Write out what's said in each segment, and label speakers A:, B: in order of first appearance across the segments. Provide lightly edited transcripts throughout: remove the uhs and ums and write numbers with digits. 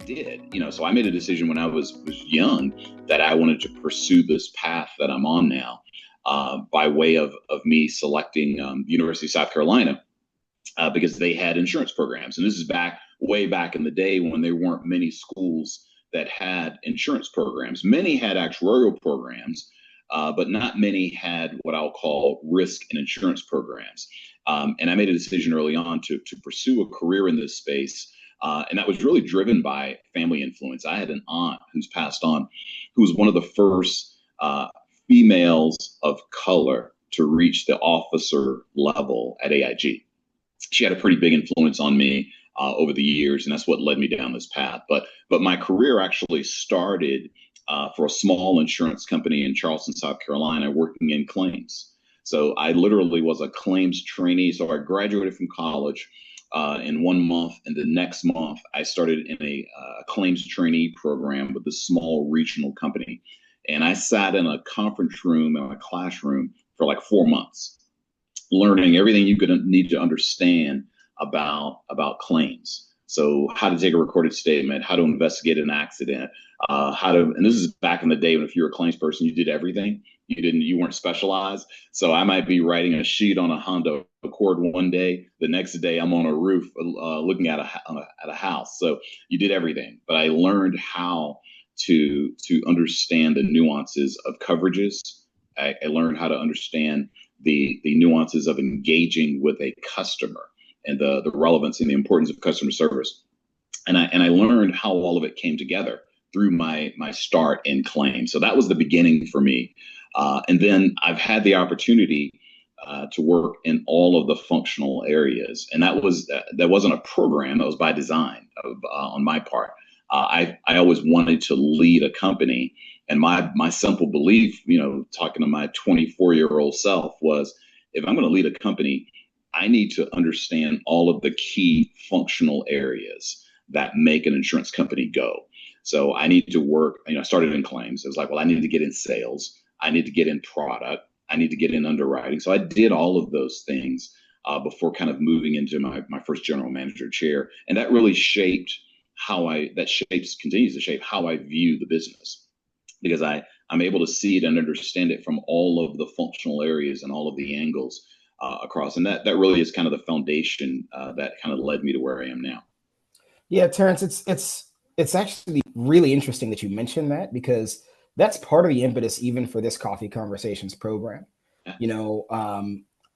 A: did. So I made a decision when I was young that I wanted to pursue this path that I'm on now, by way of me selecting the University of South Carolina, because they had insurance programs. And this is way back in the day when there weren't many schools that had insurance programs. Many had actuarial programs, but not many had what I'll call risk and insurance programs. And I made a decision early on to pursue a career in this space. And that was really driven by family influence. I had an aunt who's passed on, who was one of the first females of color to reach the officer level at AIG. She had a pretty big influence on me over the years, and that's what led me down this path. But my career actually started for a small insurance company in Charleston, South Carolina, working in claims. So I literally was a claims trainee. So I graduated from college in 1 month, and the next month I started in a claims trainee program with a small regional company. And I sat in a conference room, in a classroom, for like 4 months, learning everything you could need to understand about claims. So how to take a recorded statement, how to investigate an accident, and this is back in the day when if you're a claims person, you did everything. You weren't specialized. So I might be writing a sheet on a Honda Accord one day. The next day I'm on a roof looking at a house. So you did everything. But I learned how to understand the nuances of coverages. I learned how to understand the nuances of engaging with a customer and the relevance and the importance of customer service. And I learned how all of it came together through my start in claims. So that was the beginning for me. And then I've had the opportunity to work in all of the functional areas. And that wasn't a program, that was by design on my part. I always wanted to lead a company. And my simple belief, talking to my 24-year-old self, was if I'm going to lead a company, I need to understand all of the key functional areas that make an insurance company go. So I need to work, I started in claims. I was like, well, I need to get in sales. I need to get in product. I need to get in underwriting. So I did all of those things before kind of moving into my first general manager chair. And that really continues to shape how I view the business, because I'm able to see it and understand it from all of the functional areas and all of the angles across. And that really is kind of the foundation that kind of led me to where I am now.
B: Yeah, Terrance, it's actually really interesting that you mentioned that, because that's part of the impetus even for this Coffee Conversations program. Yeah. We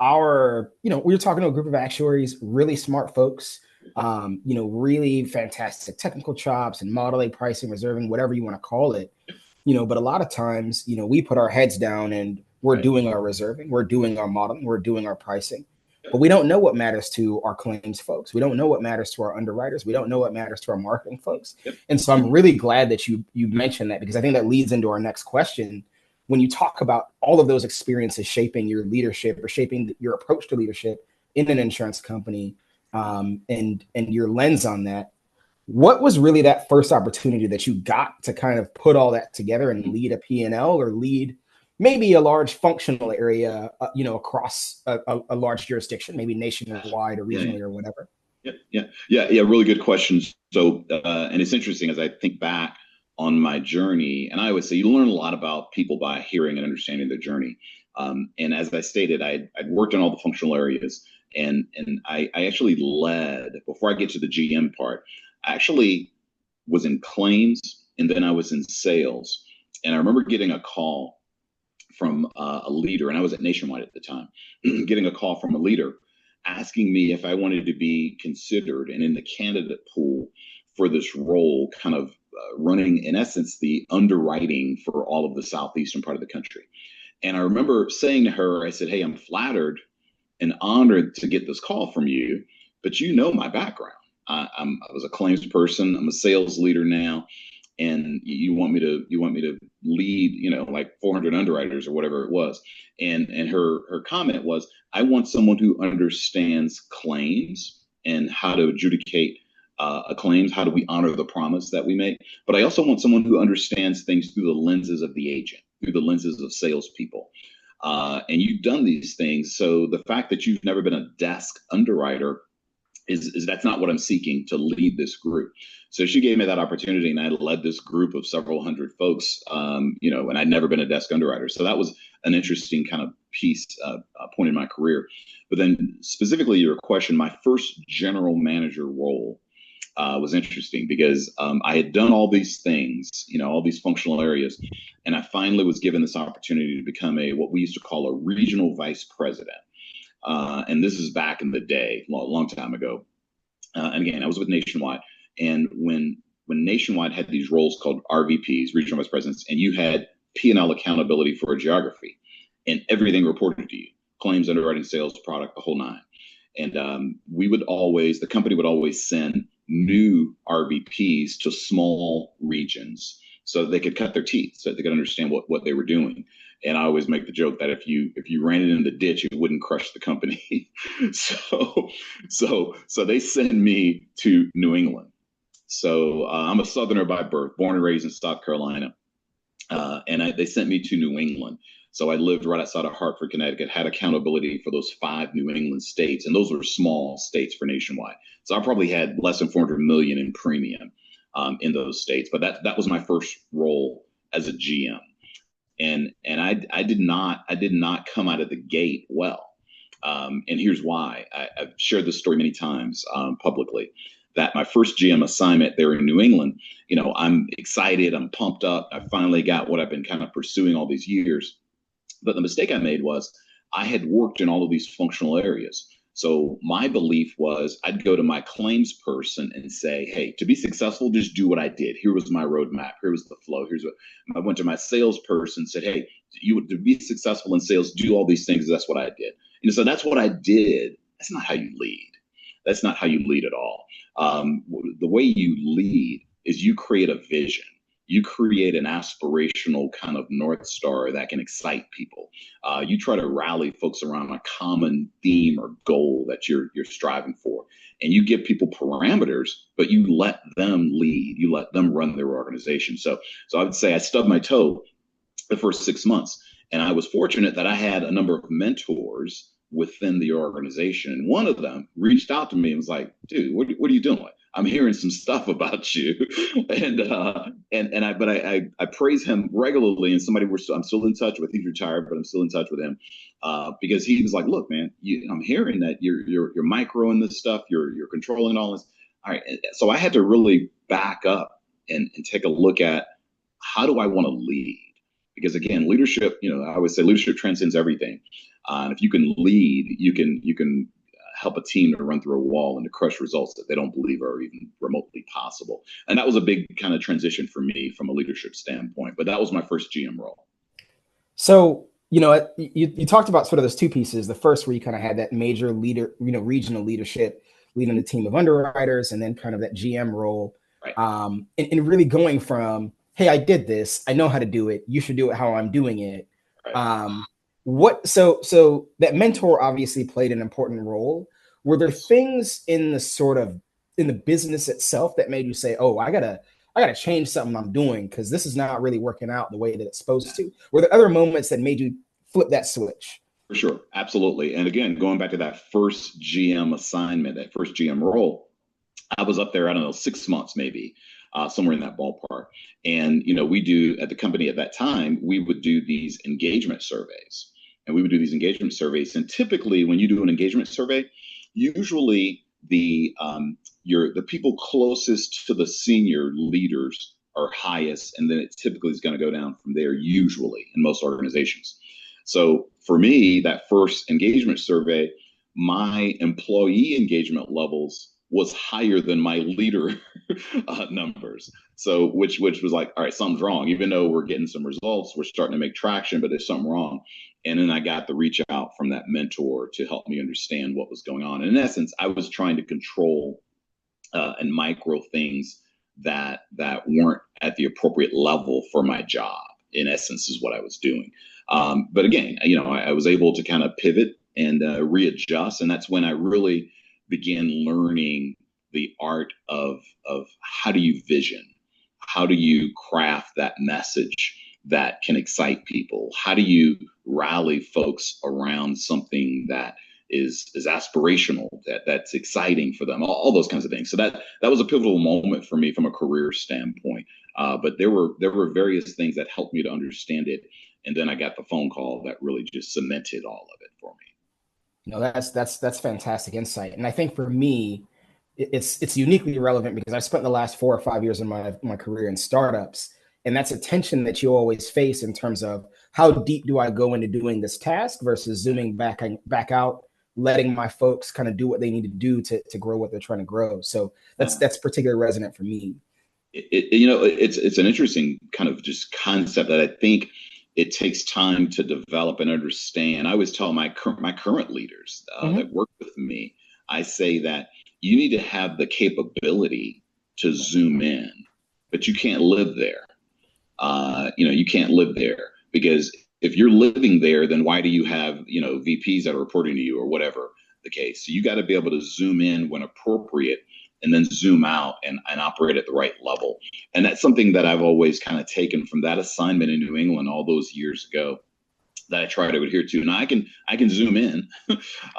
B: were talking to a group of actuaries, really smart folks, really fantastic technical chops and modeling, pricing, reserving, whatever you want to call it. But a lot of times, we put our heads down and we're doing our reserving, we're doing our modeling, we're doing our pricing, but we don't know what matters to our claims folks. We don't know what matters to our underwriters. We don't know what matters to our marketing folks. Yep. And so I'm really glad that you mentioned that, because I think that leads into our next question. When you talk about all of those experiences shaping your leadership or shaping your approach to leadership in an insurance company, and your lens on that, what was really that first opportunity that you got to kind of put all that together and lead a P&L or lead maybe a large functional area, across a large jurisdiction, maybe nationwide or regionally or whatever?
A: Yeah. Really good questions. So, and it's interesting as I think back on my journey, and I always say you learn a lot about people by hearing and understanding their journey. And as I stated, I'd worked in all the functional areas, and I actually led, before I get to the GM part, I actually was in claims, and then I was in sales. And I remember getting a call from a leader, and I was at Nationwide at the time, getting a call from a leader asking me if I wanted to be considered and in the candidate pool for this role, kind of running, in essence, the underwriting for all of the southeastern part of the country. And I remember saying to her, I said, hey, I'm flattered and honored to get this call from you, but my background. I was a claims person. I'm a sales leader now. And you want me to lead, like 400 underwriters or whatever it was. And her comment was, I want someone who understands claims and how to adjudicate claims. How do we honor the promise that we make? But I also want someone who understands things through the lenses of the agent, through the lenses of salespeople. And you've done these things. So the fact that you've never been a desk underwriter is that's not what I'm seeking to lead this group. So she gave me that opportunity, and I led this group of several hundred folks, and I'd never been a desk underwriter. So that was an interesting kind of point in my career. But then specifically your question, my first general manager role was interesting because I had done all these things, all these functional areas, and I finally was given this opportunity to become what we used to call a regional vice president. And this is back in the day, long time ago. And again, I was with Nationwide. And when Nationwide had these roles called RVPs, regional vice presidents, and you had P&L accountability for a geography, and everything reported to you, claims, underwriting, sales, product, the whole nine. And the company would always send new RVPs to small regions so that they could cut their teeth, so that they could understand what they were doing. And I always make the joke that if you ran it in the ditch, it wouldn't crush the company. so they send me to New England. So I'm a Southerner by birth, born and raised in South Carolina. And they sent me to New England. So I lived right outside of Hartford, Connecticut, had accountability for those 5 New England states. And those were small states for Nationwide. So I probably had less than 400 million in premium in those states. But that was my first role as a GM. And I did not come out of the gate well. And here's why. I've shared this story many times publicly, that my first GM assignment there in New England, I'm excited, I'm pumped up. I finally got what I've been kind of pursuing all these years. But the mistake I made was I had worked in all of these functional areas. So my belief was I'd go to my claims person and say, hey, to be successful, just do what I did. Here was my roadmap. Here was the flow. Here's what I went to my salesperson, said, hey, to be successful in sales, do all these things. That's what I did. So that's what I did. That's not how you lead. That's not how you lead at all. The way you lead is you create a vision. You create an aspirational kind of North Star that can excite people. You try to rally folks around a common theme or goal that you're striving for. And you give people parameters, but you let them lead. You let them run their organization. So I would say I stubbed my toe the first 6 months. And I was fortunate that I had a number of mentors within the organization. And one of them reached out to me and was like, dude, what are you doing? I'm hearing some stuff about you. and I praise him regularly. And I'm still in touch with, he's retired, but I'm still in touch with him because he was like, look, man, I'm hearing that you're microing this stuff. You're controlling all this. All right. So I had to really back up and take a look at, how do I want to lead? Because again, leadership, I always say leadership transcends everything. And if you can lead, you can help a team to run through a wall and to crush results that they don't believe are even remotely possible. And that was a big kind of transition for me from a leadership standpoint. But that was my first GM role.
B: So, you talked about sort of those two pieces. The first where you kind of had that major leader, regional leadership, leading a team of underwriters, and then kind of that GM role.
A: Right.
B: And really going from, hey, I did this, I know how to do it, you should do it how I'm doing it. Right. So that mentor obviously played an important role. Were there things in the business itself that made you say, oh, I gotta change something I'm doing because this is not really working out the way that it's supposed to? Were there other moments that made you flip that switch?
A: For sure. Absolutely. And again, going back to that first GM assignment, that first GM role, I was up there, I don't know, 6 months, maybe somewhere in that ballpark. And, we do at the company at that time, we would do these engagement surveys. And typically when you do an engagement survey, usually the people closest to the senior leaders are highest. And then it typically is going to go down from there, usually in most organizations. So for me, that first engagement survey, my employee engagement levels was higher than my leader numbers. So which was like, all right, something's wrong. Even though we're getting some results, we're starting to make traction, but there's something wrong. And then I got the reach out from that mentor to help me understand what was going on. And in essence, I was trying to control and micro things that weren't at the appropriate level for my job, in essence, is what I was doing. But again, I was able to kind of pivot and readjust. And that's when I really began learning the art of how do you vision? How do you craft that message that can excite people? How do you rally folks around something that is aspirational, that's exciting for them, all those kinds of things. So that was a pivotal moment for me from a career standpoint. But there were various things that helped me to understand it, and then I got the phone call that really just cemented all of it for me.
B: No, that's fantastic insight, and I think for me, it's uniquely relevant because I spent the last 4 or 5 years of my career in startups, and that's a tension that you always face in terms of how deep do I go into doing this task versus zooming back out, letting my folks kind of do what they need to do to grow what they're trying to grow. So that's particularly resonant for me.
A: It's an interesting kind of just concept that I think it takes time to develop and understand. I always tell my current leaders that work with me, I say that you need to have the capability to zoom in, but you can't live there. You can't live there, because if you're living there, then why do you have, VPs that are reporting to you or whatever the case? So you got to be able to zoom in when appropriate and then zoom out and operate at the right level. And that's something that I've always kind of taken from that assignment in New England all those years ago that I try to adhere to. Now I can zoom in.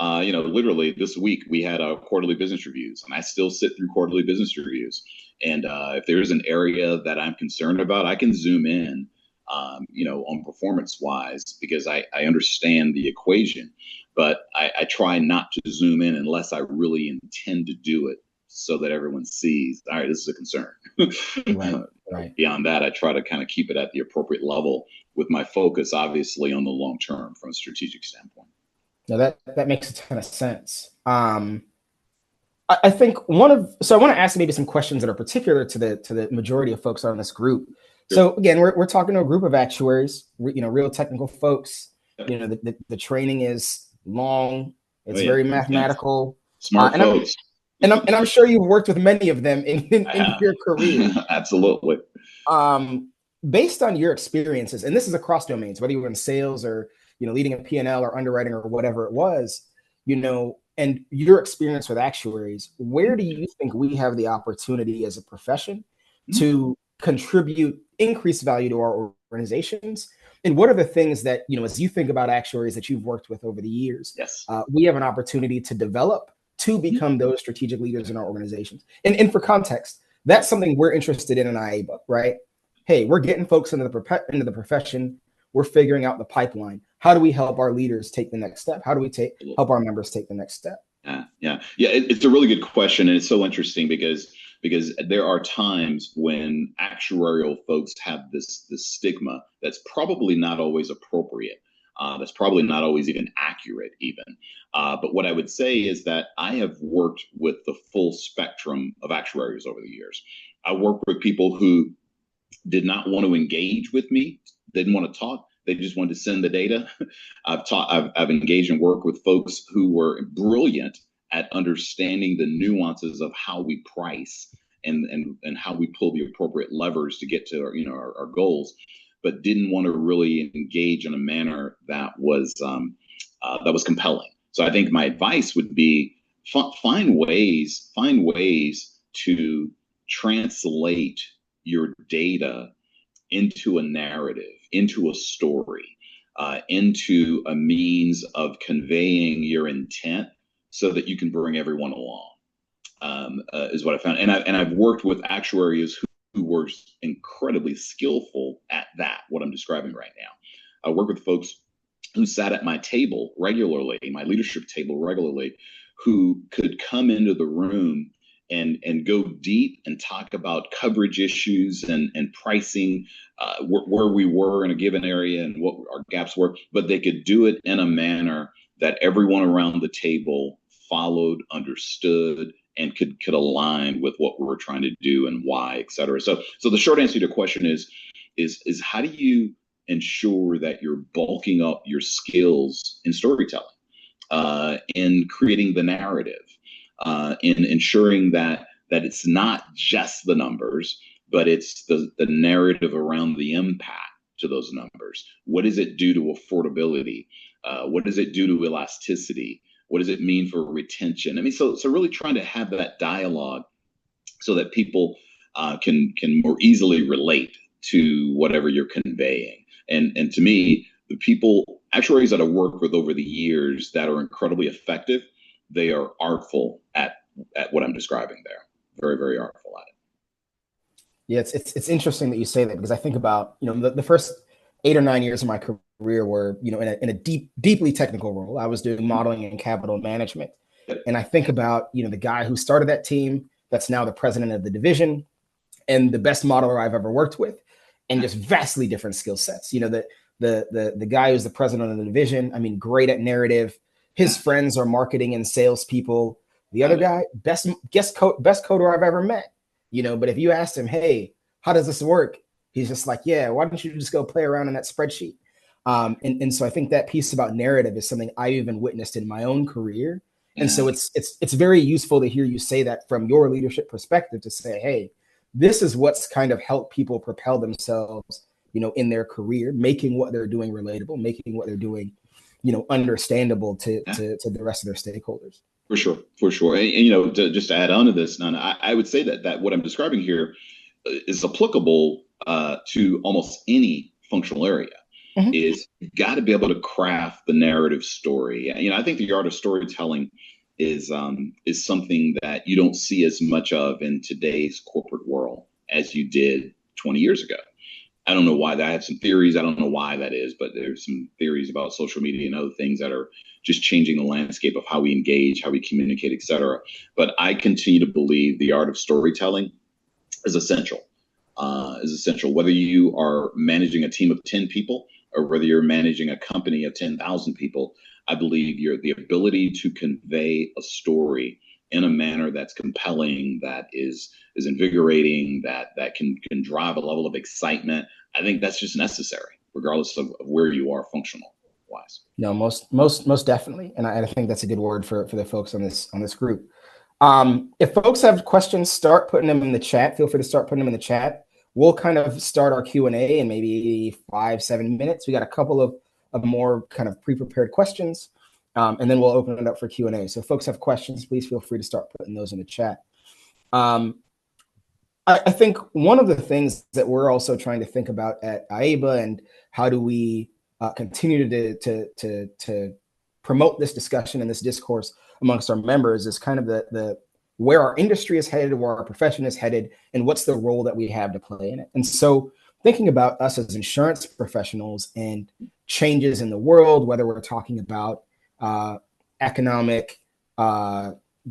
A: Literally this week we had quarterly business reviews, and I still sit through quarterly business reviews. And if there's an area that I'm concerned about, I can zoom in, on performance wise, because I understand the equation. But I try not to zoom in unless I really intend to do it, so that everyone sees, all right, this is a concern.
B: Right.
A: Beyond that, I try to kind of keep it at the appropriate level, with my focus obviously on the long term from a strategic standpoint.
B: No, that makes a ton of sense. I think so I want to ask maybe some questions that are particular to the majority of folks on this group. Sure. So again, we're talking to a group of actuaries, real technical folks. The training is long. It's very mathematical.
A: Smart folks.
B: And I'm sure you've worked with many of them in your career.
A: Absolutely.
B: Based on your experiences, and this is across domains, whether you were in sales or leading a P&L or underwriting or whatever it was, and your experience with actuaries, where do you think we have the opportunity as a profession to contribute increased value to our organizations? And what are the things that, as you think about actuaries that you've worked with over the years,
A: yes,
B: we have an opportunity to develop to become those strategic leaders in our organizations? And for context, that's something we're interested in IABA, right? Hey, we're getting folks into the profession. We're figuring out the pipeline. How do we help our leaders take the next step? How do we help our members take the next step?
A: Yeah. It's a really good question, and it's so interesting because there are times when actuarial folks have this stigma that's probably not always appropriate. That's probably not always even accurate even. But what I would say is that I have worked with the full spectrum of actuaries over the years. I worked with people who did not want to engage with me, didn't want to talk. They just wanted to send the data. I've engaged and worked with folks who were brilliant at understanding the nuances of how we price and how we pull the appropriate levers to get to our goals, but didn't want to really engage in a manner that was compelling. So I think my advice would be find ways to translate your data into a narrative, into a story, into a means of conveying your intent, so that you can bring everyone along. Is what I found, and I've worked with actuaries who were incredibly skillful at that. What I'm describing right now, I work with folks who sat at my table regularly, my leadership table regularly, who could come into the room and go deep and talk about coverage issues and pricing, where we were in a given area and what our gaps were, but they could do it in a manner that everyone around the table followed, understood, and could align with what we were trying to do and why, et cetera. So the short answer to your question is how do you ensure that you're bulking up your skills in storytelling, in creating the narrative, in ensuring that it's not just the numbers, but it's the narrative around the impact to those numbers. What does it do to affordability? What does it do to elasticity? What does it mean for retention? I mean, so really trying to have that dialogue so that people can more easily relate to whatever you're conveying. And to me, the people actuaries that I work with over the years that are incredibly effective, they are artful at what I'm describing there. Very, very artful at it.
B: Yeah, it's interesting that you say that, because I think about, the first 8 or 9 years of my career were, in a deeply technical role. I was doing modeling and capital management. And I think about, the guy who started that team that's now the president of the division and the best modeler I've ever worked with, and just vastly different skill sets. The guy who's the president of the division, I mean, great at narrative. His friends are marketing and salespeople. The other guy, best coder I've ever met. But if you asked him, hey, how does this work? He's just like, yeah, why don't you just go play around in that spreadsheet? And so I think that piece about narrative is something I even witnessed in my own career. And so it's very useful to hear you say that from your leadership perspective, to say, hey, this is what's kind of helped people propel themselves, in their career, making what they're doing relatable, making what they're doing, understandable to the rest of their stakeholders.
A: For sure. And just to add on to this, Nana, I would say that what I'm describing here is applicable to almost any functional area. Mm-hmm. Is you've got to be able to craft the narrative story. I think the art of storytelling is something that you don't see as much of in today's corporate world as you did 20 years ago. I don't know why that. I have some theories. I don't know why that is, but there's some theories about social media and other things that are just changing the landscape of how we engage, how we communicate, et cetera. But I continue to believe the art of storytelling is essential. Whether you are managing a team of 10 people or whether you're managing a company of 10,000 people, I believe the ability to convey a story in a manner that's compelling, that is invigorating, that can drive a level of excitement. I think that's just necessary, regardless of where you are functional wise.
B: No, most definitely, and I think that's a good word for the folks on this group. If folks have questions, start putting them in the chat. Feel free to start putting them in the chat. We'll kind of start our Q&A in maybe 5-7 minutes. We got a couple of more kind of pre-prepared questions. And then we'll open it up for Q&A. So if folks have questions, please feel free to start putting those in the chat. I think one of the things that we're also trying to think about at IABA, and how do we continue to promote this discussion and this discourse amongst our members, is kind of the where our industry is headed, where our profession is headed, and what's the role that we have to play in it. And so thinking about us as insurance professionals and changes in the world, whether we're talking about economic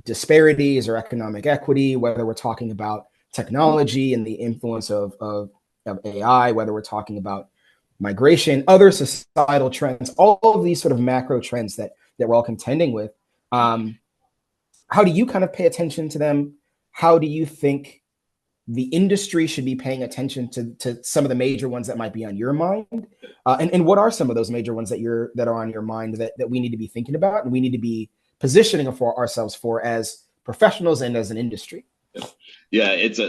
B: disparities or economic equity, whether we're talking about technology and the influence of AI, whether we're talking about migration, other societal trends, all of these sort of macro trends that we're all contending with. How do you kind of pay attention to them? How do you think the industry should be paying attention to some of the major ones that might be on your mind? And what are some of those major ones that are on your mind that we need to be thinking about and we need to be positioning for ourselves for as professionals and as an industry?
A: Yeah, that's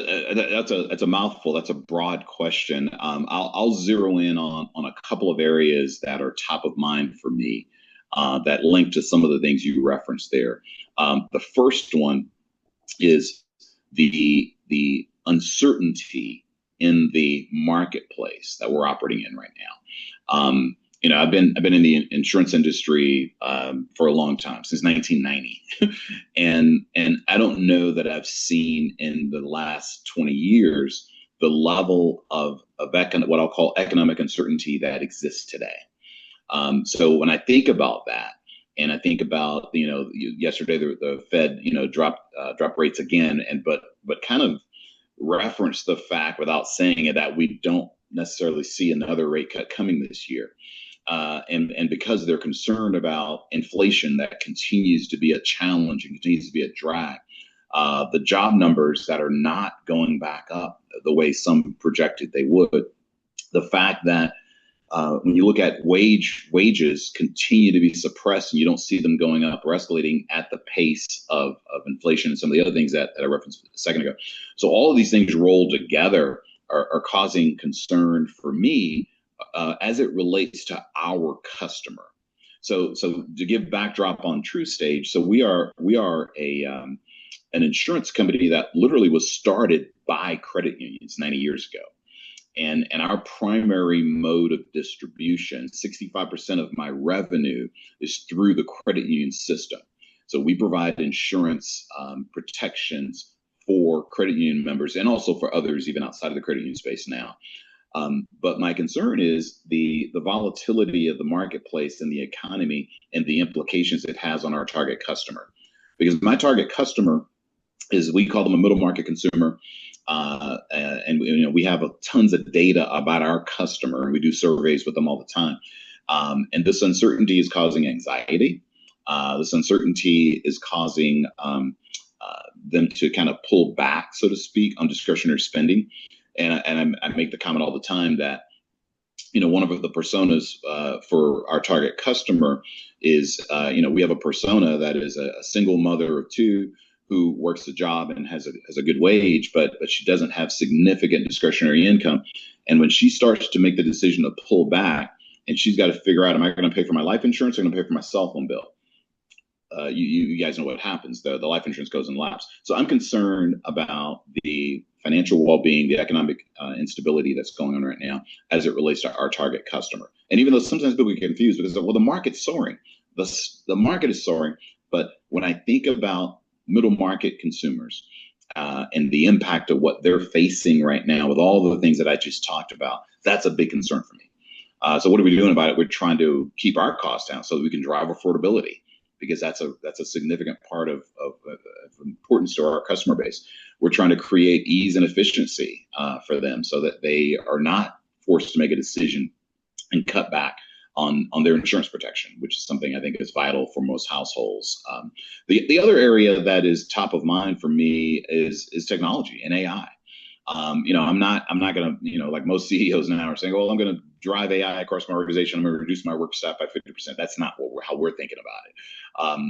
A: a mouthful. That's a broad question. I'll zero in on a couple of areas that are top of mind for me that link to some of the things you referenced there. The first one is the uncertainty in the marketplace that we're operating in right now. I've been in the insurance industry for a long time, since 1990, and I don't know that I've seen in the last 20 years the level of what I'll call economic uncertainty that exists today. So when I think about that, and I think about yesterday the Fed dropped rates again, but kind of reference the fact, without saying it, that we don't necessarily see another rate cut coming this year. And because they're concerned about inflation that continues to be a challenge and continues to be a drag, the job numbers that are not going back up the way some projected they would, the fact that when you look at wages continue to be suppressed and you don't see them going up or escalating at the pace of inflation and some of the other things that I referenced a second ago. So all of these things rolled together are causing concern for me as it relates to our customer. So to give backdrop on TruStage, so we are an insurance company that literally was started by credit unions 90 years ago. And our primary mode of distribution, 65% of my revenue is through the credit union system. So we provide insurance protections for credit union members and also for others, even outside of the credit union space now. But my concern is the volatility of the marketplace and the economy and the implications it has on our target customer. Because my target customer is, we call them a middle market consumer. And we have tons of data about our customer, and we do surveys with them all the time. And this uncertainty is causing anxiety. This uncertainty is causing them to kind of pull back, so to speak, on discretionary spending. And I make the comment all the time that, one of the personas for our target customer is, we have a persona that is a single mother of two who works a job and has a good wage, but she doesn't have significant discretionary income. And when she starts to make the decision to pull back, and she's got to figure out, am I going to pay for my life insurance or am I going to pay for my cell phone bill? You guys know what happens. The life insurance goes in lapse. So I'm concerned about the financial well-being, the economic instability that's going on right now as it relates to our target customer. And even though sometimes people get confused because, well, the market's soaring. The market is soaring. But when I think about middle market consumers and the impact of what they're facing right now with all the things that I just talked about, that's a big concern for me. So what are we doing about it? We're trying to keep our costs down so that we can drive affordability, because that's a significant part of importance to our customer base. We're trying to create ease and efficiency for them so that they are not forced to make a decision and cut back on their insurance protection, which is something I think is vital for most households. The other area that is top of mind for me is technology and AI. I'm not going to, like most CEOs now are saying, well, I'm going to drive AI across my organization. I'm going to reduce my work staff by 50%. That's not how we're thinking about it.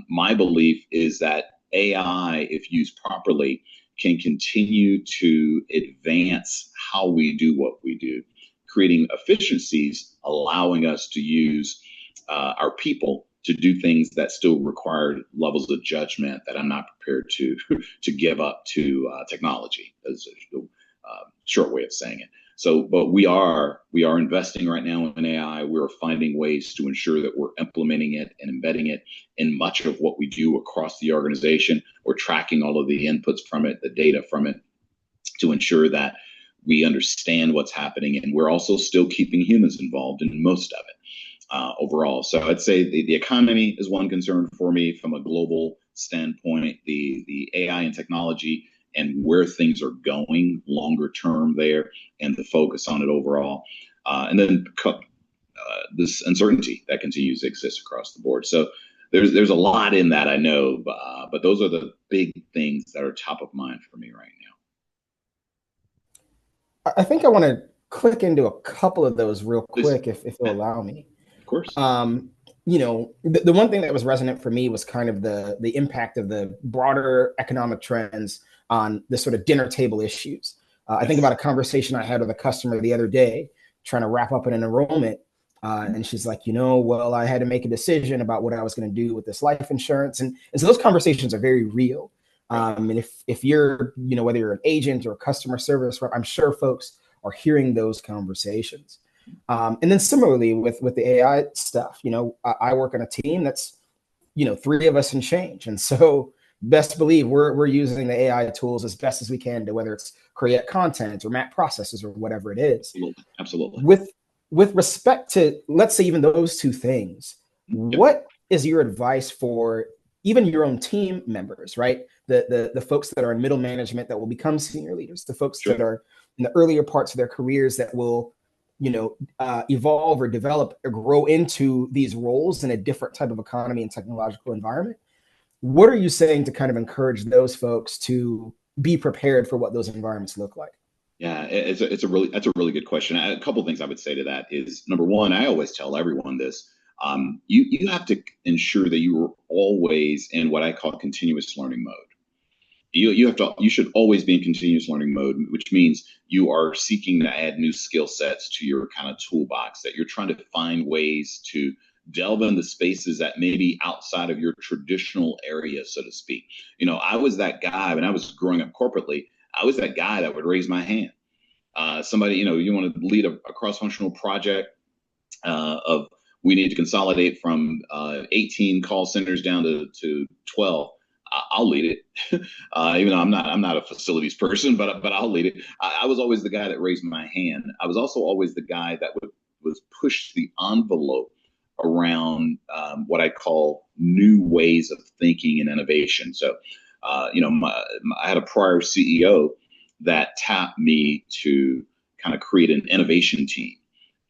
A: My belief is that AI, if used properly, can continue to advance how we do what we do, creating efficiencies, allowing us to use our people to do things that still require levels of judgment that I'm not prepared to give up to technology. That's a short way of saying it. So, but we are investing right now in AI. We're finding ways to ensure that we're implementing it and embedding it in much of what we do across the organization. We're tracking all of the inputs from it, the data from it, to ensure that we understand what's happening, and we're also still keeping humans involved in most of it overall. So I'd say the economy is one concern for me from a global standpoint, the AI and technology and where things are going longer term there, and the focus on it overall. And then this uncertainty that continues to exist across the board. So there's a lot in that, I know, but those are the big things that are top of mind for me right now.
B: I think I want to click into a couple of those real quick, if you'll allow me.
A: Of course.
B: The one thing that was resonant for me was kind of the impact of the broader economic trends on the sort of dinner table issues. I think about a conversation I had with a customer the other day, trying to wrap up an enrollment. And she's like, well, I had to make a decision about what I was going to do with this life insurance. And so those conversations are very real. And if you're, whether you're an agent or a customer service rep, I'm sure folks are hearing those conversations. And then similarly with the AI stuff, I work on a team that's, 3 of us and change. And so best believe we're using the AI tools as best as we can to, whether it's create content or map processes or whatever it is.
A: Absolutely.
B: With respect to, let's say, even those two things, what is your advice for even your own team members, right? The folks that are in middle management that will become senior leaders, the folks that are in the earlier parts of their careers that will, evolve or develop or grow into these roles in a different type of economy and technological environment. What are you saying to kind of encourage those folks to be prepared for what those environments look like?
A: Yeah, that's a really good question. A couple of things I would say to that is, number one, I always tell everyone this. You have to ensure that you are always in what I call continuous learning mode. You should always be in continuous learning mode, which means you are seeking to add new skill sets to your kind of toolbox, that you're trying to find ways to delve into spaces that may be outside of your traditional area, so to speak. I was that guy when I was growing up corporately. I was that guy that would raise my hand. Somebody, you want to lead a cross-functional project of we need to consolidate from 18 call centers down to 12. I'll lead it, even though I'm not a facilities person, but I'll lead it. I was always the guy that raised my hand. I was also always the guy that was push the envelope around what I call new ways of thinking and innovation. So, I had a prior CEO that tapped me to kind of create an innovation team.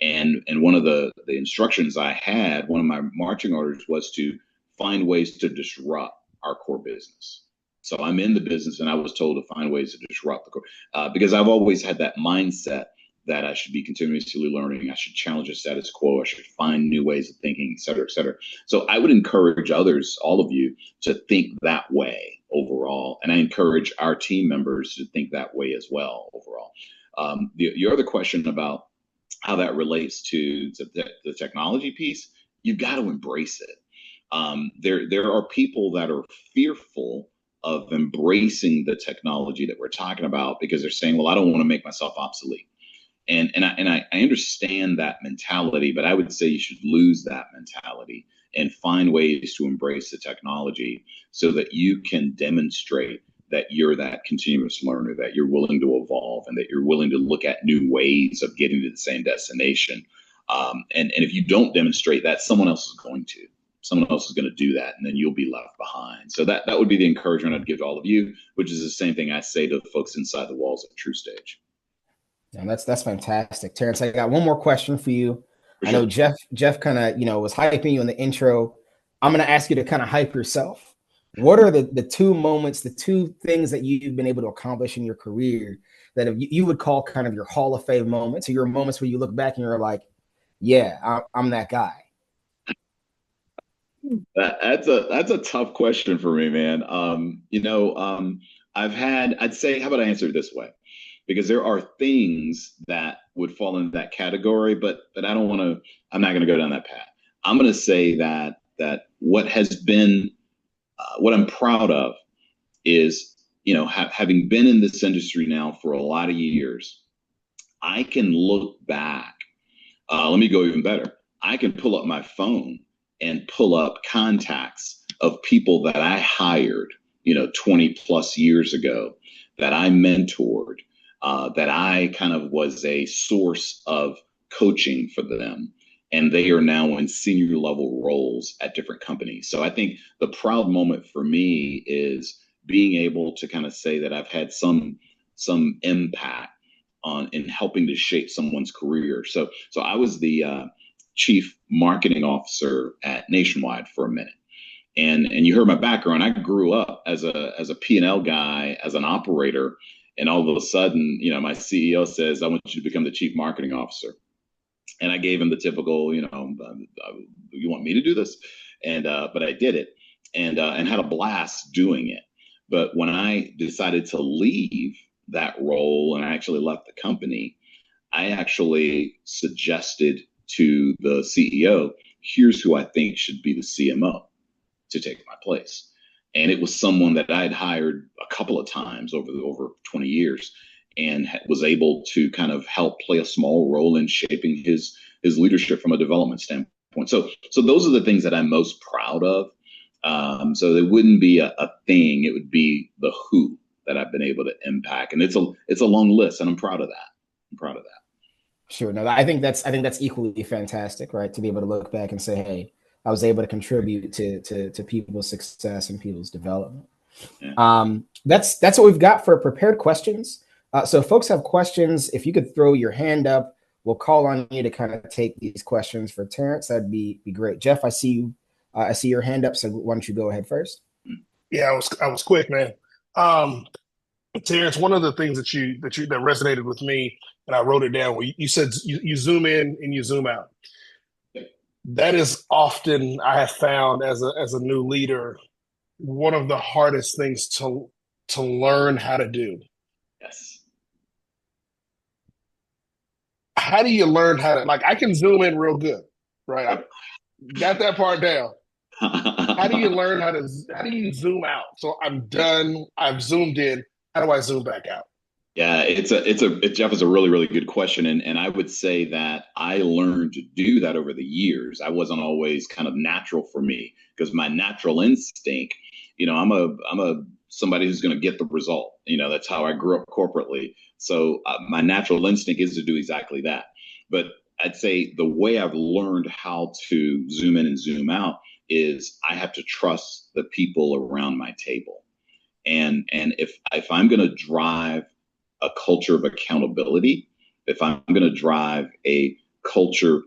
A: And one of the instructions I had, one of my marching orders was to find ways to disrupt our core business. So I'm in the business, and I was told to find ways to disrupt the core because I've always had that mindset that I should be continuously learning. I should challenge the status quo. I should find new ways of thinking, et cetera, et cetera. So I would encourage others, all of you, to think that way overall. And I encourage our team members to think that way as well overall. Your other question about how that relates to the technology piece, you've got to embrace it. There are people that are fearful of embracing the technology that we're talking about because they're saying, well, I don't want to make myself obsolete. And I understand that mentality, but I would say you should lose that mentality and find ways to embrace the technology so that you can demonstrate that you're that continuous learner, that you're willing to evolve, and that you're willing to look at new ways of getting to the same destination. And if you don't demonstrate that, someone else is going to. Someone else is going to do that, and then you'll be left behind. So that would be the encouragement I'd give to all of you, which is the same thing I say to the folks inside the walls of TruStage.
B: And that's fantastic. Terrance, I got one more question for you.
A: For
B: I know
A: sure.
B: Jeff kind of, was hyping you in the intro. I'm going to ask you to kind of hype yourself. What are the two moments, the two things that you've been able to accomplish in your career that you would call kind of your Hall of Fame moments, or your moments where you look back and you're like, yeah, I'm that guy?
A: That's a tough question for me, man. I'd say, how about I answer it this way? Because there are things that would fall into that category, but I'm not going to go down that path. I'm going to say that what has been, what I'm proud of is, having been in this industry now for a lot of years, I can look back. Let me go even better. I can pull up my phone and pull up contacts of people that I hired, 20 plus years ago, that I mentored, that I kind of was a source of coaching for them. And they are now in senior level roles at different companies. So I think the proud moment for me is being able to kind of say that I've had some impact in helping to shape someone's career. So I was the chief marketing officer at Nationwide for a minute. And you heard my background. I grew up as a P&L guy, as an operator. And all of a sudden, my CEO says, I want you to become the chief marketing officer. And I gave him the typical, you want me to do this? But I did it and had a blast doing it. But when I decided to leave that role and I actually left the company, I actually suggested to the CEO, here's who I think should be the CMO to take my place. And it was someone that I had hired a couple of times over 20 years and was able to kind of help play a small role in shaping his leadership from a development standpoint. So those are the things that I'm most proud of. So it wouldn't be a thing; it would be the who that I've been able to impact, and it's a long list, and I'm proud of that.
B: Sure. No, I think that's equally fantastic, right? To be able to look back and say, hey, I was able to contribute to people's success and people's development. Yeah. That's what we've got for prepared questions. So if folks have questions, if you could throw your hand up, we'll call on you to kind of take these questions for Terrance. That'd be great. Jeff, I see you. I see your hand up. So why don't you go ahead first?
C: Yeah, I was quick, man. Terrance, one of the things that resonated with me, and I wrote it down, where you said you zoom in and you zoom out. That is often, I have found as a new leader, one of the hardest things to learn how to do.
A: Yes.
C: How do you learn how to, I can zoom in real good, right? I got that part down. How do you learn how do you zoom out? So I'm done, I've zoomed in. How do I zoom back out?
A: Yeah, Jeff is a really, really good question. And I would say that I learned to do that over the years. I wasn't always kind of natural for me because my natural instinct, I'm a somebody who's going to get the result. That's how I grew up corporately. So my natural instinct is to do exactly that. But I'd say the way I've learned how to zoom in and zoom out is I have to trust the people around my table. And if I'm going to drive a culture of accountability, if I'm going to drive a culture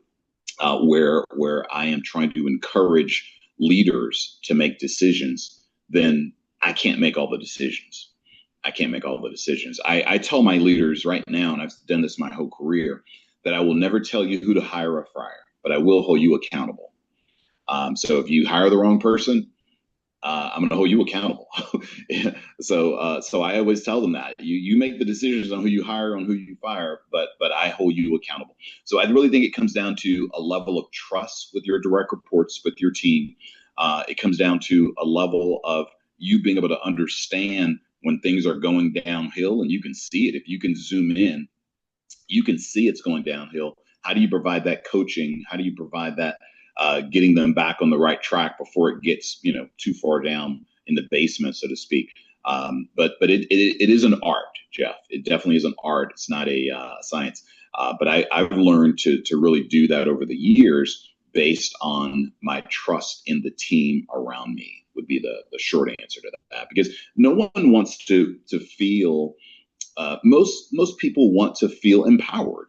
A: where I am trying to encourage leaders to make decisions, then I can't make all the decisions. I can't make all the decisions. I tell my leaders right now, and I've done this my whole career, that I will never tell you who to hire or fire, but I will hold you accountable. So if you hire the wrong person, I'm going to hold you accountable. So I always tell them that you make the decisions on who you hire, on who you fire, but I hold you accountable. So I really think it comes down to a level of trust with your direct reports, with your team. It comes down to a level of you being able to understand when things are going downhill, and you can see it. If you can zoom in, you can see it's going downhill. How do you provide that coaching? How do you provide that getting them back on the right track before it gets too far down in the basement, so to speak? But it is an art, Jeff. It definitely is an art. It's not a science. But I've learned to really do that over the years based on my trust in the team around me would be the short answer to that. Because no one wants to feel most people want to feel empowered.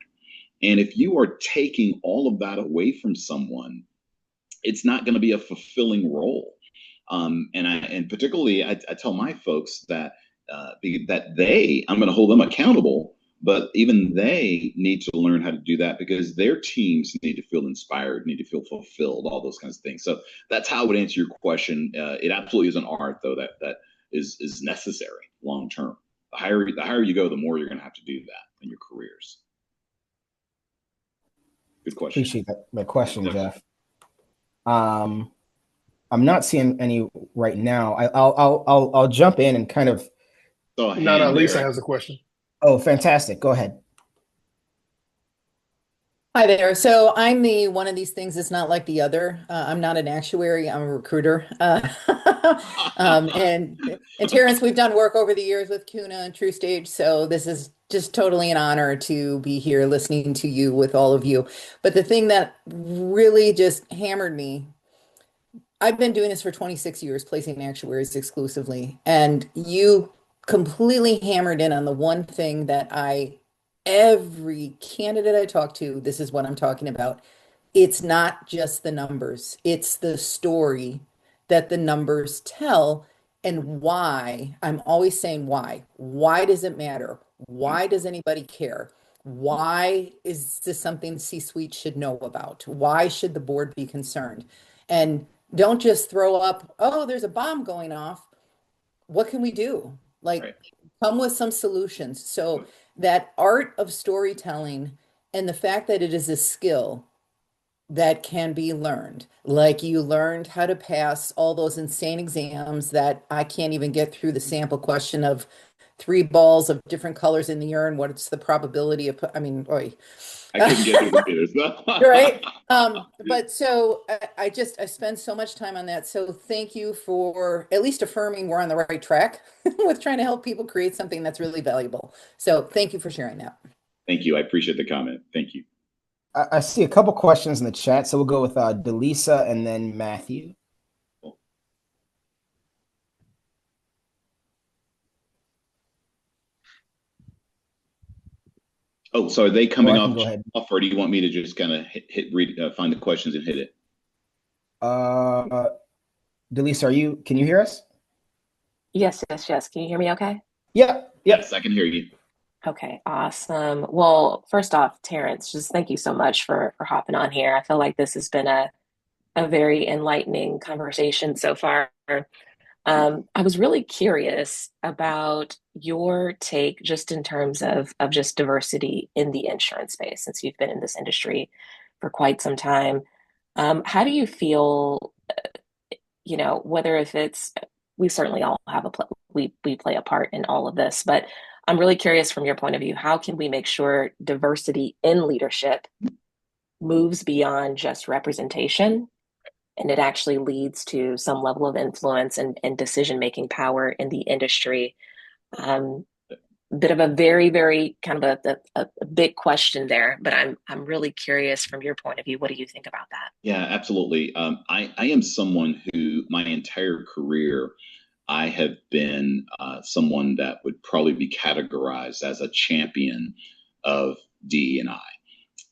A: And if you are taking all of that away from someone, it's not going to be a fulfilling role. And particularly, I tell my folks that I'm going to hold them accountable, but even they need to learn how to do that because their teams need to feel inspired, need to feel fulfilled, all those kinds of things. So that's how I would answer your question. It absolutely is an art, though, that is necessary long term. The higher you go, the more you're going to have to do that in your careers. Good question.
B: Appreciate that question, Jeff. I'm not seeing any right now. I'll jump in and kind of.
C: No, Lisa has a question.
B: Oh, fantastic! Go ahead.
D: Hi there. So I'm one of these things that's not like the other. I'm not an actuary. I'm a recruiter. And Terrance, we've done work over the years with CUNA and TruStage. So this is just totally an honor to be here listening to you with all of you. But the thing that really just hammered me, I've been doing this for 26 years, placing actuaries exclusively. And you completely hammered in on the one thing that every candidate I talk to, this is what I'm talking about. It's not just the numbers, it's the story that the numbers tell and why. I'm always saying why. Why does it matter? Why does anybody care? Why is this something C-suite should know about? Why should the board be concerned? And don't just throw up, oh, there's a bomb going off. What can we do? Like, come with some solutions. So that art of storytelling and the fact that it is a skill that can be learned. Like you learned how to pass all those insane exams that I can't even get through the sample question of 3 balls of different colors in the urn. What's the probability of, I mean, oy.
A: I couldn't get through the
D: Right. But so I spend so much time on that. So thank you for at least affirming we're on the right track with trying to help people create something that's really valuable. So thank you for sharing that.
A: Thank you. I appreciate the comment. Thank you.
B: I see a couple questions in the chat. So we'll go with Delisa and then Matthew.
A: Oh, so are they coming off, or do you want me to just kind of find the questions and hit it?
B: Delisa, can you hear us?
E: Yes. Can you hear me okay?
B: Yeah.
A: Yes, I can hear you.
E: Okay, awesome. Well, first off, Terrance, just thank you so much for hopping on here. I feel like this has been a very enlightening conversation so far. I was really curious about your take just in terms of just diversity in the insurance space, since you've been in this industry for quite some time. How do you feel, whether if it's, we certainly all have we play a part in all of this, but I'm really curious from your point of view, how can we make sure diversity in leadership moves beyond just representation and it actually leads to some level of influence and decision-making power in the industry? Bit of a very, very kind of a big question there, but I'm really curious from your point of view. What do you think about that?
A: Yeah, absolutely. I am someone who my entire career, I have been someone that would probably be categorized as a champion of DE&I.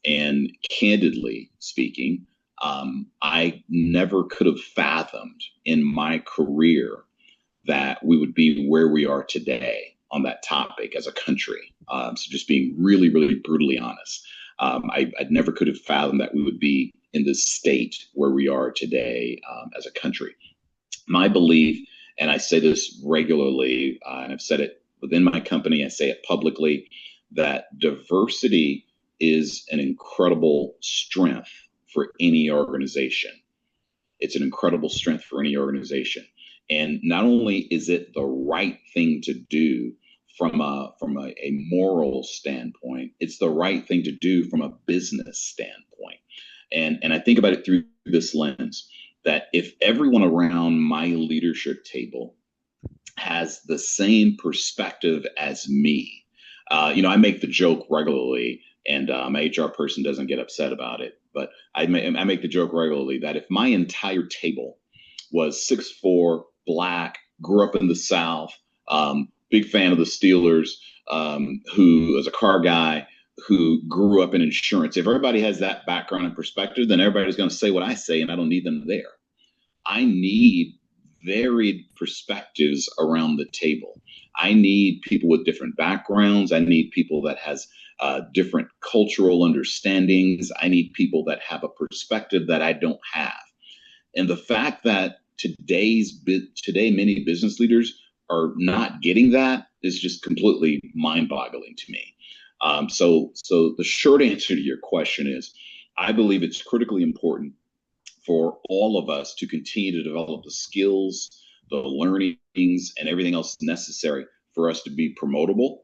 A: And candidly speaking, I never could have fathomed in my career that we would be where we are today on that topic as a country. So just being really, really brutally honest, I never could have fathomed that we would be in the state where we are today as a country. My belief, and I say this regularly, and I've said it within my company, I say it publicly, that diversity is an incredible strength for any organization. It's an incredible strength for any organization. And not only is it the right thing to do from a moral standpoint, it's the right thing to do from a business standpoint. And I think about it through this lens, that if everyone around my leadership table has the same perspective as me, I make the joke regularly, and my HR person doesn't get upset about it, but I make the joke regularly that if my entire table was 6'4", Black, grew up in the South, big fan of the Steelers, who was a car guy, who grew up in insurance. If everybody has that background and perspective, then everybody's going to say what I say, and I don't need them there. I need varied perspectives around the table. I need people with different backgrounds. I need people that has different cultural understandings. I need people that have a perspective that I don't have. And the fact that today many business leaders are not getting that is just completely mind-boggling to me. So the short answer to your question is, I believe it's critically important for all of us to continue to develop the skills, the learnings, and everything else necessary for us to be promotable,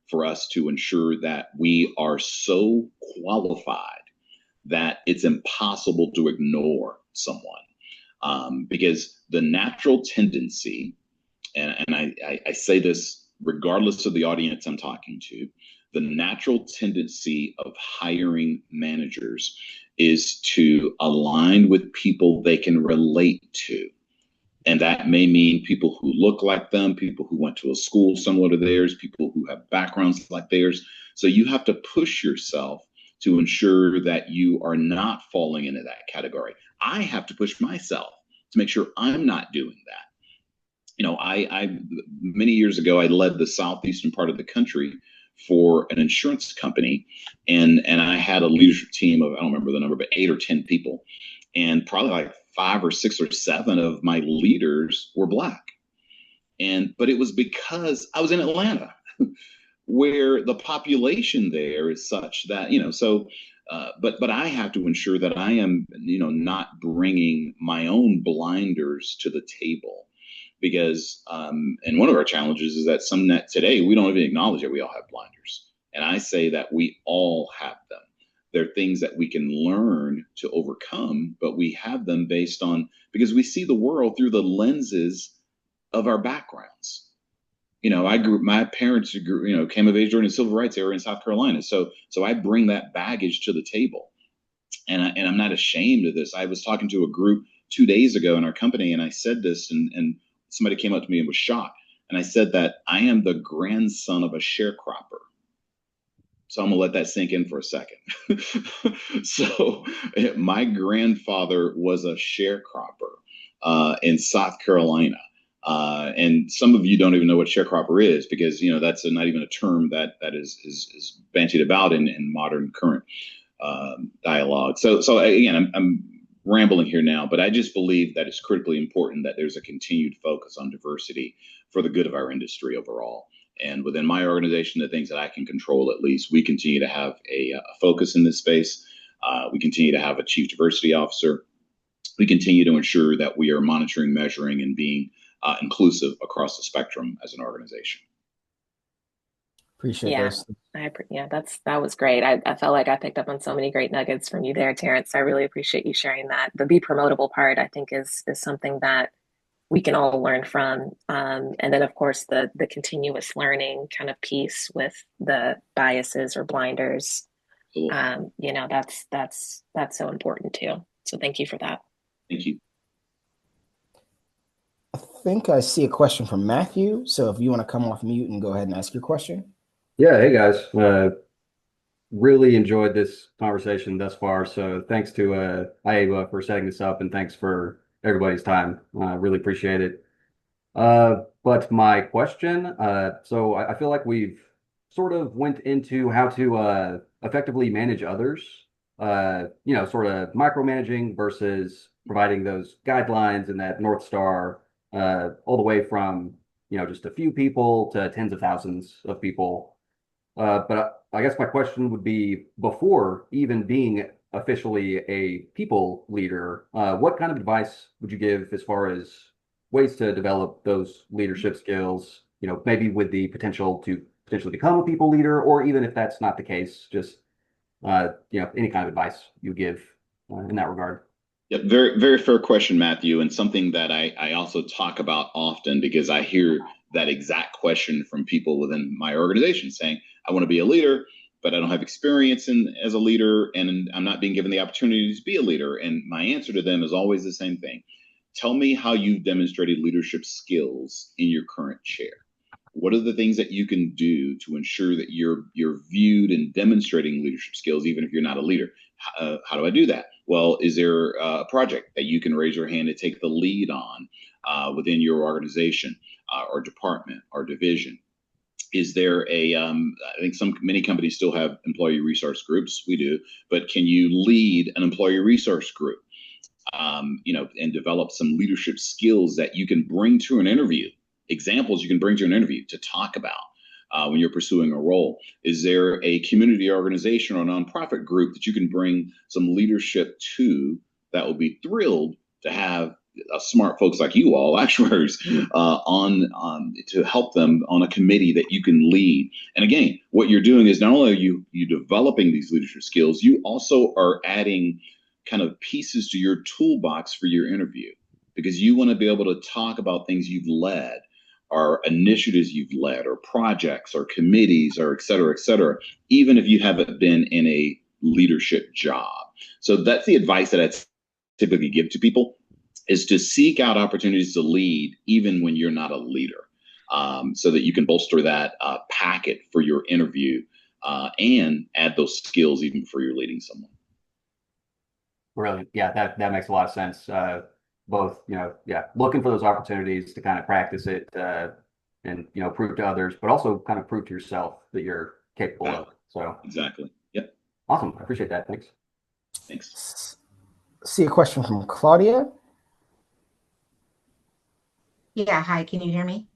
A: for us to ensure that we are so qualified that it's impossible to ignore someone. Because the natural tendency, and I say this regardless of the audience I'm talking to, the natural tendency of hiring managers is to align with people they can relate to. And that may mean people who look like them, people who went to a school similar to theirs, people who have backgrounds like theirs. So you have to push yourself to ensure that you are not falling into that category. I have to push myself to make sure I'm not doing that. I many years ago, I led the southeastern part of the country for an insurance company, and I had a leadership team of, I don't remember the number, but 8 or 10 people, and probably like 5 or 6 or 7 of my leaders were Black. But it was because I was in Atlanta, where the population there is such that, but I have to ensure that I am, not bringing my own blinders to the table. Because, and one of our challenges is that today we don't even acknowledge that we all have blinders. And I say that we all have them. They're things that we can learn to overcome, but we have them because we see the world through the lenses of our backgrounds. My parents came of age during the civil rights era in South Carolina. So I bring that baggage to the table, and I'm not ashamed of this. I was talking to a group 2 days ago in our company, and I said this, and somebody came up to me and was shocked. And I said that I am the grandson of a sharecropper. So I'm going to let that sink in for a second. So my grandfather was a sharecropper in South Carolina. And some of you don't even know what sharecropper is, because, that's not even a term that is bandied about in modern current dialogue. So again, I'm rambling here now, but I just believe that it's critically important that there's a continued focus on diversity for the good of our industry overall. And within my organization, the things that I can control, at least, we continue to have a focus in this space. We continue to have a chief diversity officer. We continue to ensure that we are monitoring, measuring, and being inclusive across the spectrum as an organization.
B: Appreciate
E: Yeah,
B: those.
E: yeah, that was great. I felt like I picked up on so many great nuggets from you there, Terrence. I really appreciate you sharing that. The be promotable part, I think, is something that we can all learn from. And then, of course, the continuous learning kind of piece with the biases or blinders.
A: Cool.
E: That's so important too. So thank you for that.
A: Thank you.
B: I think I see a question from Matthew. So if you want to come off mute and go ahead and ask your question.
F: Yeah, hey guys. Really enjoyed this conversation thus far. So thanks to IABA for setting this up, and thanks for everybody's time. Really appreciate it. But my question, so I feel like we've sort of went into how to effectively manage others, sort of micromanaging versus providing those guidelines and that North Star, all the way from, just a few people to tens of thousands of people. But I guess my question would be, before even being officially a people leader, what kind of advice would you give as far as ways to develop those leadership skills, maybe with the potential to potentially become a people leader, or even if that's not the case, just, any kind of advice you give in that regard?
A: Yeah, very, very fair question, Matthew, and something that I also talk about often, because I hear that exact question from people within my organization saying, I want to be a leader, but I don't have experience as a leader, and I'm not being given the opportunity to be a leader. And my answer to them is always the same thing. Tell me how you've demonstrated leadership skills in your current chair. What are the things that you can do to ensure that you're viewed and demonstrating leadership skills, even if you're not a leader? How do I do that? Well, is there a project that you can raise your hand to take the lead on within your organization or department or division? Is there I think many companies still have employee resource groups. We do, but can you lead an employee resource group? And develop some leadership skills that you can bring to an interview, examples you can bring to an interview to talk about when you're pursuing a role. Is there a community organization or nonprofit group that you can bring some leadership to that will be thrilled to have smart folks like you all, actuaries, on to help them on a committee that you can lead? And again, what you're doing is not only are you developing these leadership skills, you also are adding kind of pieces to your toolbox for your interview, because you want to be able to talk about things you've led, or initiatives you've led, or projects or committees, or et cetera, even if you haven't been in a leadership job. So that's the advice that I typically give to people, is to seek out opportunities to lead even when you're not a leader, so that you can bolster that packet for your interview and add those skills even before you're leading someone.
F: Brilliant. Yeah, that makes a lot of sense. Both, looking for those opportunities to kind of practice it and, prove to others, but also kind of prove to yourself that you're capable of it. So
A: exactly. Yep.
F: Awesome. I appreciate that.
B: Thanks. See a question from Claudia.
G: Yeah, hi, can you hear me?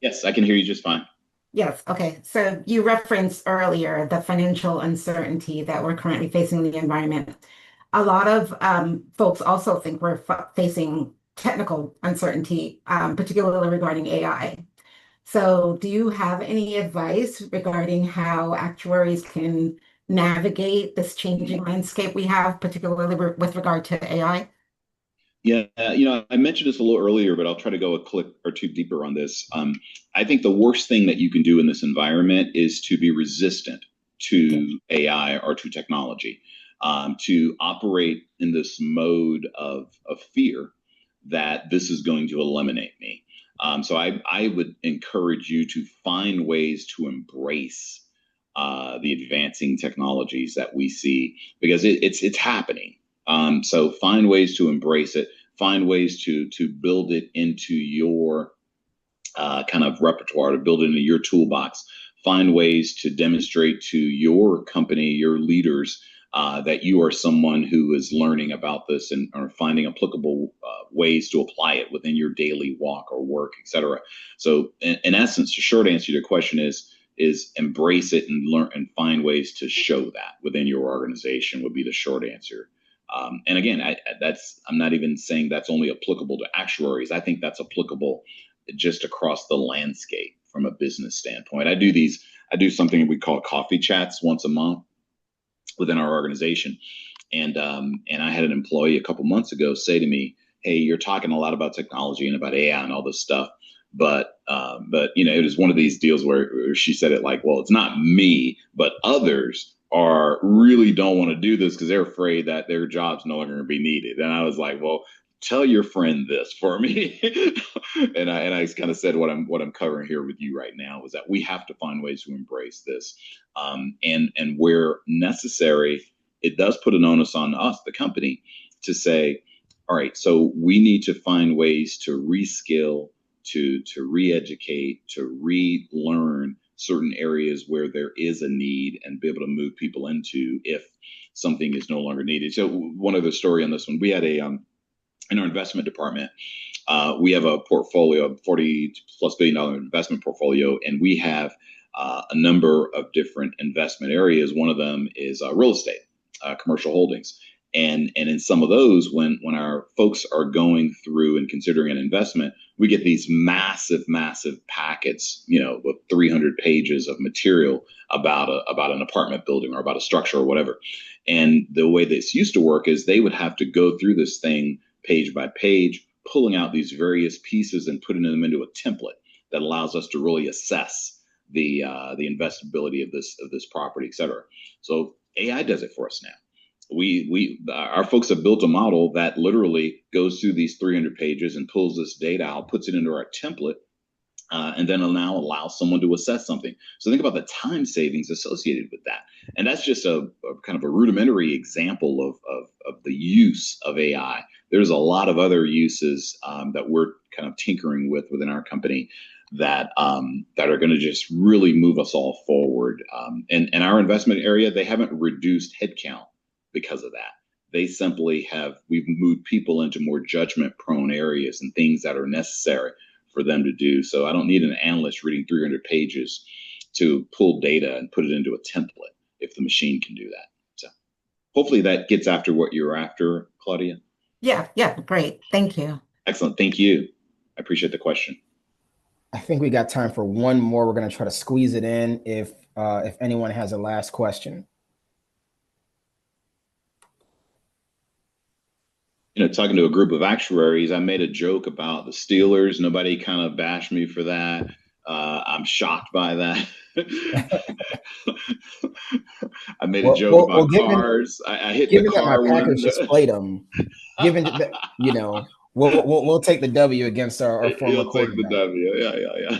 A: Yes, I can hear you just fine.
G: Yes, okay. So you referenced earlier the financial uncertainty that we're currently facing in the environment. A lot of folks also think we're facing technical uncertainty, particularly regarding AI. So do you have any advice regarding how actuaries can navigate this changing landscape we have, particularly with regard to AI?
A: Yeah, I mentioned this a little earlier, but I'll try to go a click or two deeper on this. I think the worst thing that you can do in this environment is to be resistant to AI or to technology, to operate in this mode of fear that this is going to eliminate me. So I would encourage you to find ways to embrace the advancing technologies that we see, because it's happening. So find ways to embrace it, find ways to build it into your kind of repertoire, to build it into your toolbox, find ways to demonstrate to your company, your leaders, that you are someone who is learning about this and are finding applicable ways to apply it within your daily walk or work, et cetera. So in essence, the short answer to your question is embrace it and learn and find ways to show that within your organization would be the short answer. And again, I'm not even saying that's only applicable to actuaries. I think that's applicable just across the landscape, from a business standpoint. I do something we call coffee chats once a month within our organization. And I had an employee a couple months ago say to me, "Hey, you're talking a lot about technology and about AI and all this stuff, but it was one of these deals where she said it like, well, it's not me, but others are really don't want to do this because they're afraid that their job's no longer going to be needed." And I was like, well, tell your friend this for me. and I kind of said what I'm covering here with you right now is that we have to find ways to embrace this, and where necessary, it does put an onus on us, the company, to say, all right, so we need to find ways to reskill, to re-educate, to relearn certain areas where there is a need and be able to move people into if something is no longer needed. So one other story on this one, we had in our investment department, we have a portfolio of $40+ billion investment portfolio, and we have a number of different investment areas. One of them is real estate, commercial holdings. And in some of those, when our folks are going through and considering an investment, we get these massive packets, with 300 pages of material about an apartment building or about a structure or whatever. And the way this used to work is they would have to go through this thing page by page, pulling out these various pieces and putting them into a template that allows us to really assess the investability of this property, et cetera. So AI does it for us now. Our folks have built a model that literally goes through these 300 pages and pulls this data out, puts it into our template, and then now allows someone to assess something. So think about the time savings associated with that. And that's just a kind of a rudimentary example of the use of AI. There's a lot of other uses that we're kind of tinkering with within our company that are going to just really move us all forward. And our investment area, they haven't reduced headcount because of that. They simply we've moved people into more judgment prone areas and things that are necessary for them to do. So I don't need an analyst reading 300 pages to pull data and put it into a template if the machine can do that. So hopefully that gets after what you're after, Claudia.
G: Yeah, great. Thank you.
A: Excellent. Thank you. I appreciate the question.
B: I think we got time for one more. We're going to try to squeeze it in if anyone has a last question.
A: Talking to a group of actuaries, I made a joke about the Steelers. Nobody kind of bashed me for that. I'm shocked by that. I made a joke about cars. I hit the car
B: that my Packers just played them. Given that, we'll take the W against our former quarterback.
A: Take the W. Yeah.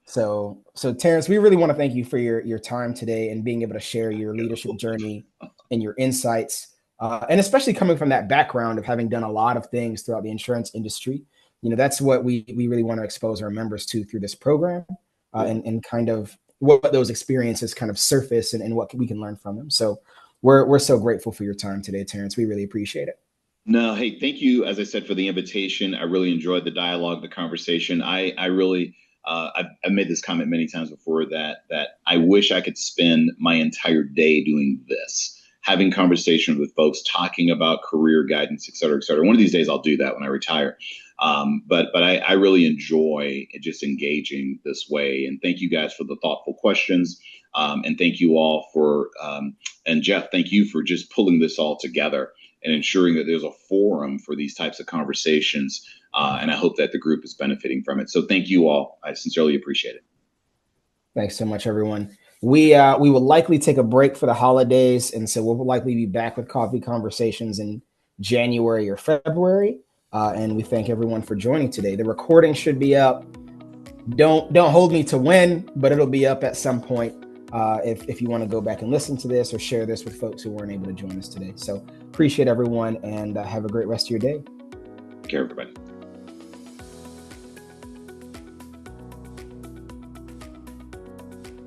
B: So Terrance, we really want to thank you for your time today and being able to share your leadership journey and your insights. And especially coming from that background of having done a lot of things throughout the insurance industry, that's what we really want to expose our members to through this program, and kind of what those experiences kind of surface and what we can learn from them. So we're so grateful for your time today, Terrance. We really appreciate it.
A: No, hey, thank you, as I said, for the invitation. I really enjoyed the dialogue, the conversation. I really, I've made this comment many times before that I wish I could spend my entire day doing this, having conversations with folks, talking about career guidance, et cetera, et cetera. One of these days I'll do that when I retire. But I really enjoy just engaging this way. And thank you guys for the thoughtful questions. And thank you all for, and Jeff, thank you for just pulling this all together and ensuring that there's a forum for these types of conversations. And I hope that the group is benefiting from it. So thank you all. I sincerely appreciate it.
B: Thanks so much, everyone. We will likely take a break for the holidays, and so we'll likely be back with coffee conversations in January or February. And we thank everyone for joining today. The recording should be up. Don't hold me to when, but it'll be up at some point. If you want to go back and listen to this or share this with folks who weren't able to join us today. So appreciate everyone, and have a great rest of your day.
A: Take care, everybody.